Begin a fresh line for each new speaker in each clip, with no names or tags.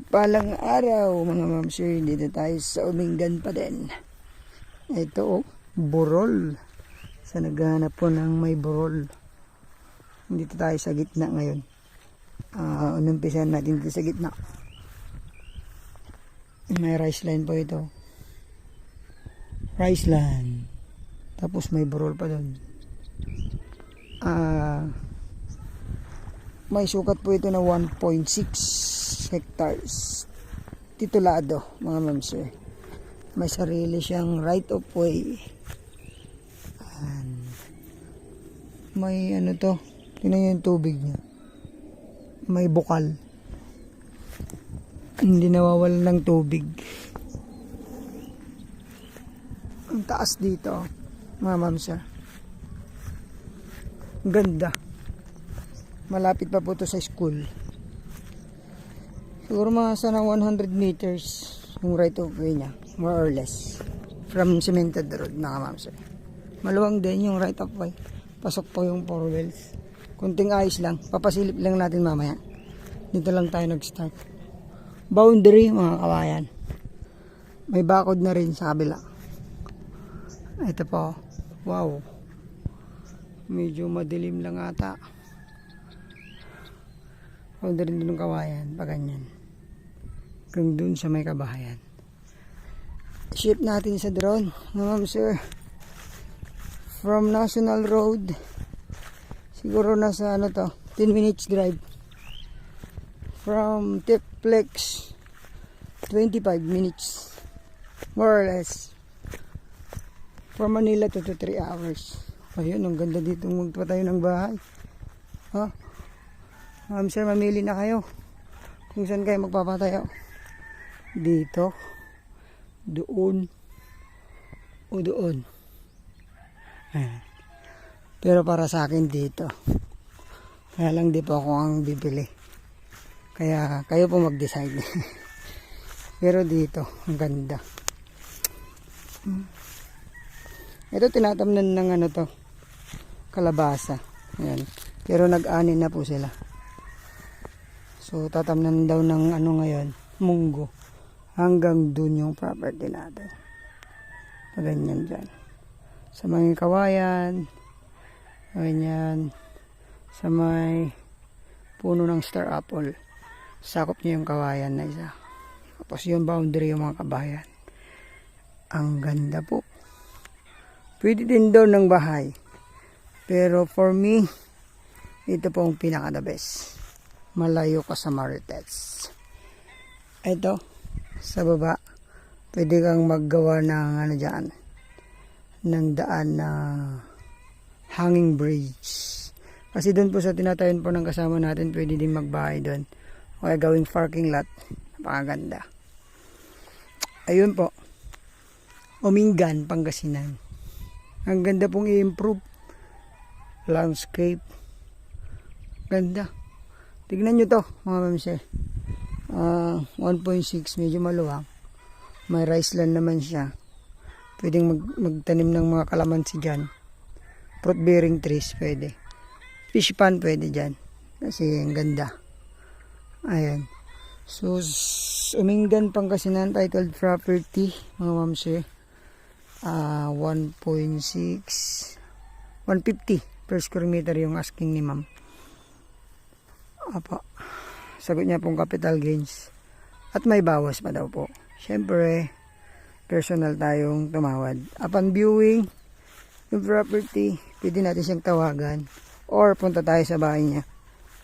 Mapagpalang araw mga ma'am sir, dito tayo sa Umingan pa din. Ito burol. Sa naghahanap po ng may burol. Dito tayo sa gitna ngayon. Unumpisan natin dito sa gitna. May rice line po ito. Rice line. Tapos may burol pa doon. May sukat po ito na 1.6 hectares. Titulado mga ma'am sir. May sarili siyang right of way. May ano to, tingnan nyo yung tubig niya. May bukal. Hindi nawawalan ng tubig. Ang taas dito mga ma'am sir. Ganda. Malapit pa po to sa school. Siguro mga sana 100 meters yung right of way niya, more or less, from cemented road mga ma'am sir. Maluwang din yung right of way. Pasok po yung 4 wheels. Kunting ayos lang, papasilip lang natin mamaya. Dito lang tayo nag-start. Boundary mga kawayan. May bakod na rin sa kabila. Ito po. Wow, medyo madilim lang ata. Boundary din ng kawayan, pa ganyan. Kung dun sa may kabahayan. Ship natin sa drone, ma'am sir. From National Road, siguro nasa ano to, 10 minutes drive. From Tiplex, 25 minutes. More or less. From Manila to 3 hours. Ayun, ang ganda dito magpatayo ng bahay. Ha? Ma'am sir, mamili na kayo kung saan kayo magpapatayo. Dito, doon, o doon. Pero para sa akin dito. Kaya lang di po ako ang bibili. Kaya kayo po mag-decide. Pero dito, ang ganda. Ito tinatamnan ng ano to, kalabasa. Ayan. Pero nag-ani na po sila. So tatamnan daw ng ano ngayon, munggo. Hanggang dun yung property natin. Ganyan dyan. Sa mga kawayan, ganyan. Sa may puno ng star apple. Sakop niya yung kawayan na isa. Tapos yung boundary yung mga kabayan. Ang ganda po. Pwede din doon ng bahay. Pero for me, ito po ang pinaka the best. Malayo ka sa Marites. Ito, sa baba, pwede kang maggawa ng ano dyan, ng daan na hanging bridge. Kasi doon po sa tinatayon po ng kasama natin, pwede din magbahay doon. O kaya gawing parking lot. Napakaganda. Ayun po. Umingan, Pangasinan. Ang ganda pong i-improve. Landscape. Ganda. Tignan nyo to, mga mamsay. 1.6, medyo maluwang. May rice land naman siya. Pwedeng magtanim ng mga kalamansi dyan. Fruit bearing trees, pwede. Fish pan, pwede dyan. Kasi ang ganda. Ayan. So, Umingan, Pangasinan, titled property, mga mamsay. 1.6 150 per square meter yung asking ni ma'am. Apa, sagot niya pong capital gains at may bawas pa daw po. Syempre personal tayong tumawad. Upon viewing yung property, pwede natin siyang tawagan or punta tayo sa bahay niya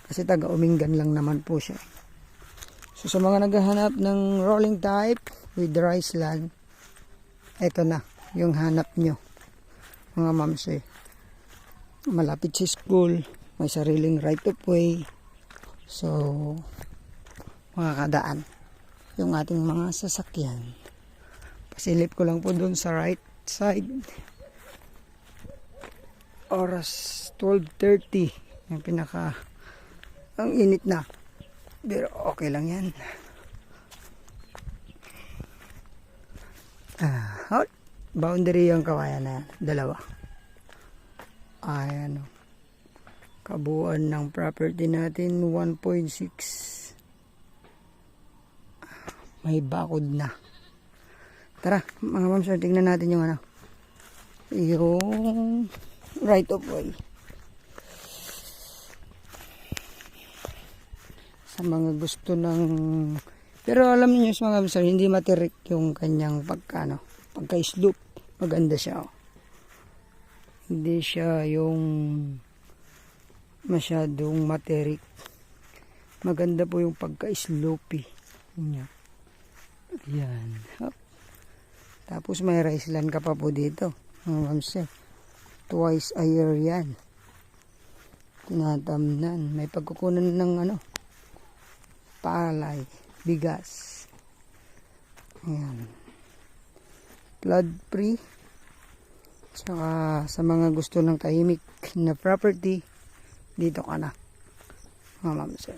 kasi taga Umingan lang naman po siya. So sa mga naghahanap ng rolling type with rice land, eto na yung hanap nyo mga mamsay. Malapit sa school, may sariling right of way. So makakadaan yung ating mga sasakyan. Pasilip ko lang po dun sa right side. Oras 12:30 yung pinaka ang init na, pero okay lang yan. Boundary yung kawayan na dalawa. Ayan o. Kabuuan ng property natin 1.6 may bakod na. Tara, mga ma'am sir, tingnan natin yung ano. Yung right of way. Sa mga gusto ng... Pero alam niyo mga ma'am sir, hindi matirik yung kanyang pagka-slope. Maganda siya. Oh. Hindi siya yung masyadong matirik. Maganda po yung pagka-slope. Yan. Hop. Tapos may rice land ka pa po dito. Sir. Twice a year yan. Tinatamnan. May pagkukunan ng palay, bigas. Ayan. Flood free. Tsaka sa mga gusto ng tahimik na property, dito ka na. Mga ma'am sir.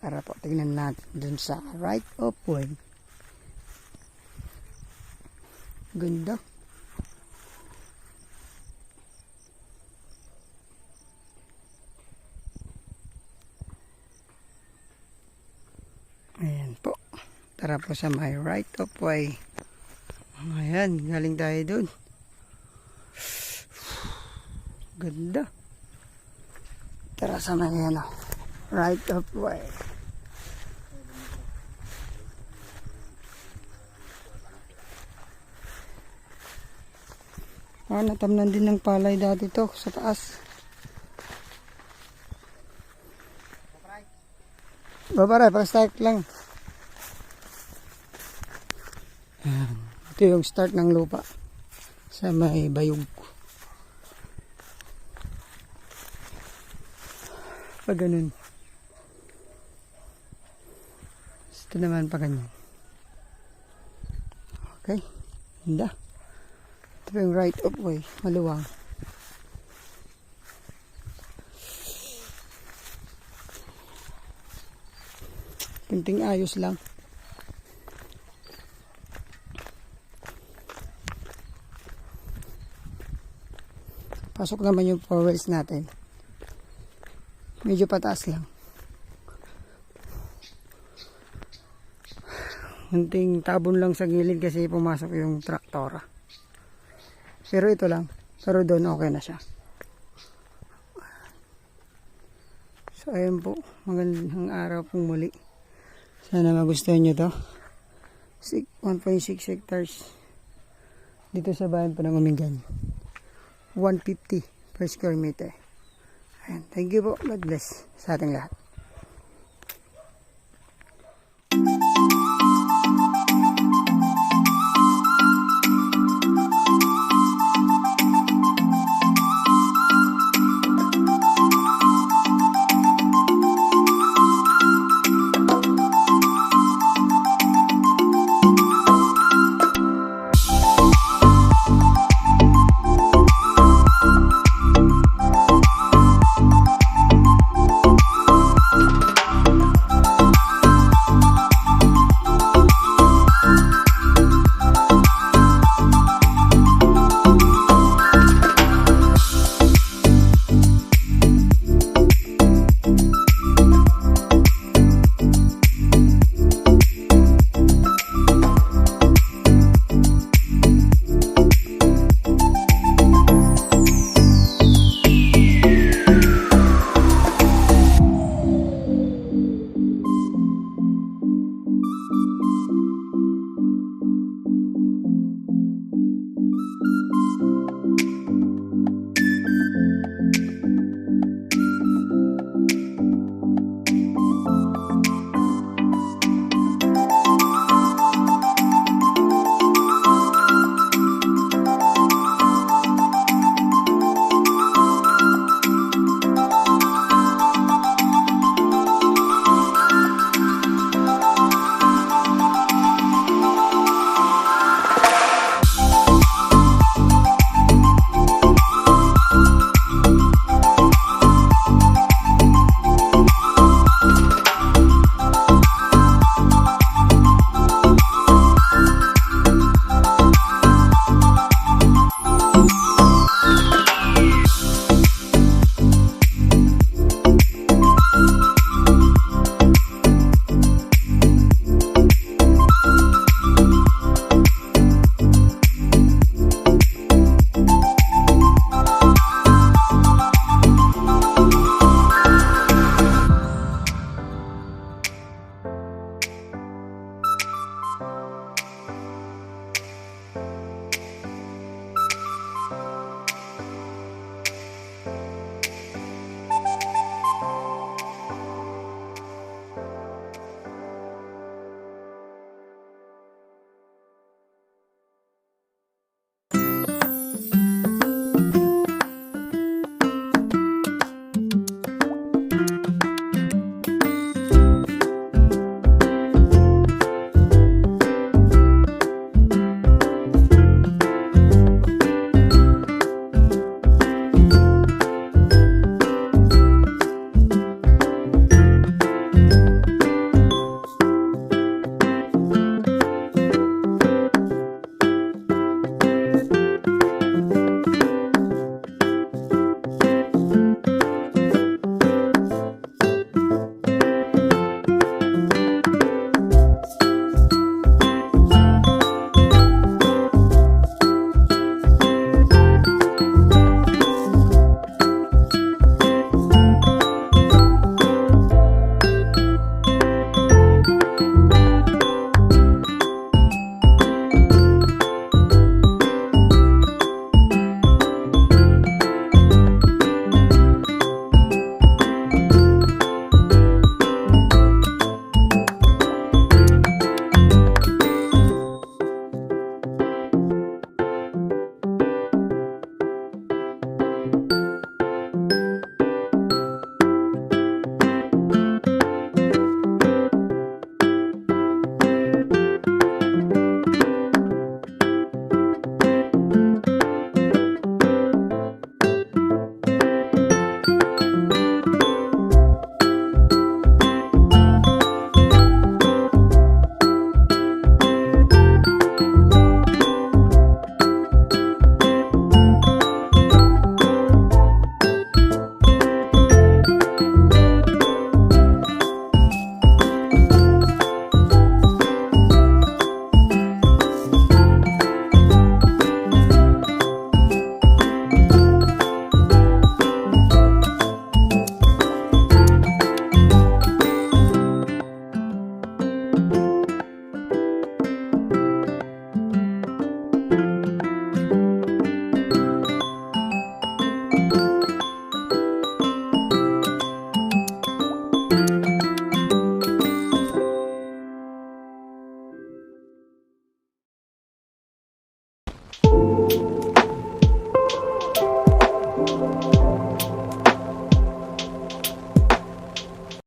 Tara po, tignan natin dun sa right of way. Ganda. Ayan po. Tara po sa my right of way. Ayan, galing tayo dun. Ganda. Tara sa may right of way. Natamnan din ng palay dati to sa taas. Babaray, pag-start lang. Ayan. Ito yung start ng lupa sa may bayog. Pag ganun. Ito naman pa ganyan. Okay. Ganda. Ito yung right of way. Maluwang. Kunting ayos lang. Pasok naman yung four wheels natin. Medyo pataas lang. Kunting tabon lang sa gilid kasi pumasok yung traktora. Pero ito lang. Pero doon okay na siya. So ayun po. Magandang araw pong muli. Sana magustuhan nyo to. 1.6 hectares. Dito sa bayan po ng Umingan. 150 per square meter. Ayan. Thank you po. God bless sa ating lahat. Ayan.